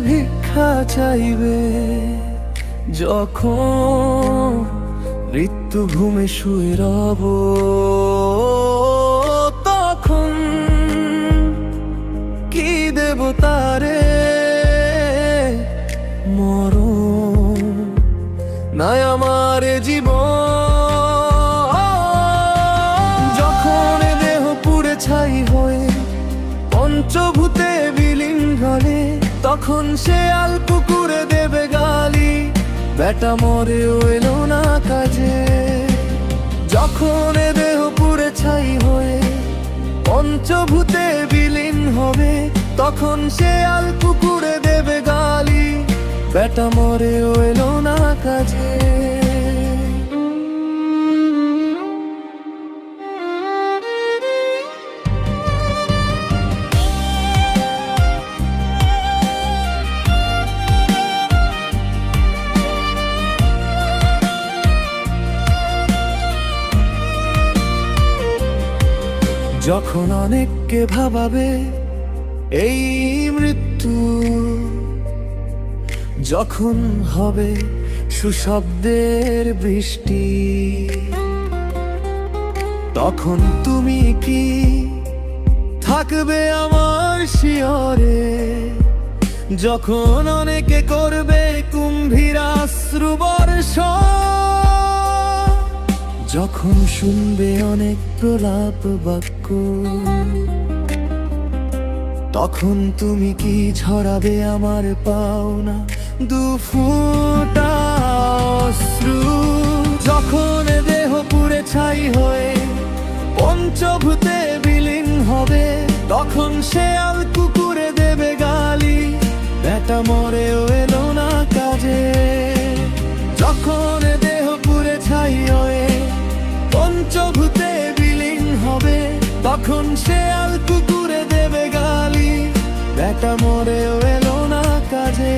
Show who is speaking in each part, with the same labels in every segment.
Speaker 1: ভিক্ষা চাইবে। যখন মৃত্যু ঘুমে শুয়ে রব, তখন কি দেব তারে? মরণ নাই আমার জীবন। যখন দেহ পুড়ে ছাই হয়ে পঞ্চভূতে বিলীন গলে, তখন সে আল কুকুরে দেবে গালি, বেটা মরেও এলো না কাজে। যখন দেহ পুড়ে ছাই হয়ে পঞ্চভূতে বিলীন হবে, তখন সে আল কুকুরে দেবে গালি, বেটা মরেও এলো না কাজে। যখন অনেককে ভাবাবে এই মৃত্যু, যখন হবে সুশব্দের বৃষ্টি, তখন তুমি কি থাকবে আমার শিয়রে? যখন অনেকে করবে কুম্ভীরাশ্রু বর্ষণ, যখন শুনবে অনেক প্রলাপ বাক্য, তখন তুমি কি ঝরাবে আমার পাওনা দুফোঁটা অশ্রু? যখন দেহ পুড়ে ছাই হয়ে পঞ্চভূতে বিলীন হবে, তখন সে আল কুকুরে দেবে গালি, বেটা মরেও এলো না কাজে। যখন দেহ পুড়ে ছাই হয়ে পঞ্চভূতে বিলীন হবে, তখন সে আল কুকুরে দেবে গালি, বেটা মরেও এলো না কাজে।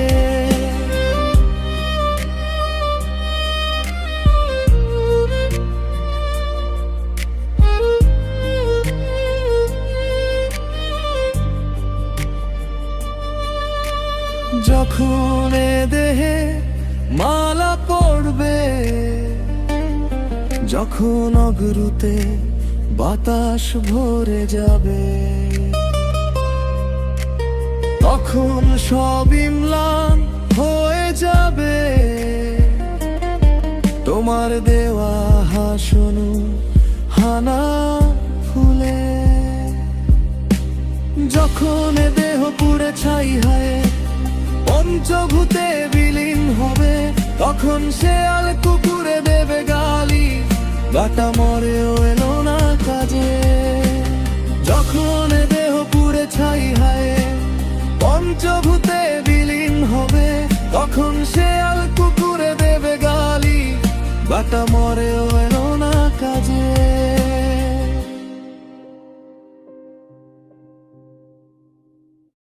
Speaker 1: যখন দেহে মালা পড়বে, যখন অগুরুতে বাতাস ভরে যাবে, তখন সব ইমলান হয়ে যাবে তোমার দেওয়া হাসনু হানা ফুলে। যখন দেহ পুড়ে ছাই হয় পঞ্চভূতে বিলীন হবে, তখন সে আল কুকুরে দেবে গালি, বেটা মরেও এলো না কাজে। যখন দেহ পুড়ে ছাই হয় পঞ্চভূতে বিলীন হবে, তখন সে আল কুকুরে দেবে গালি, বেটা মরেও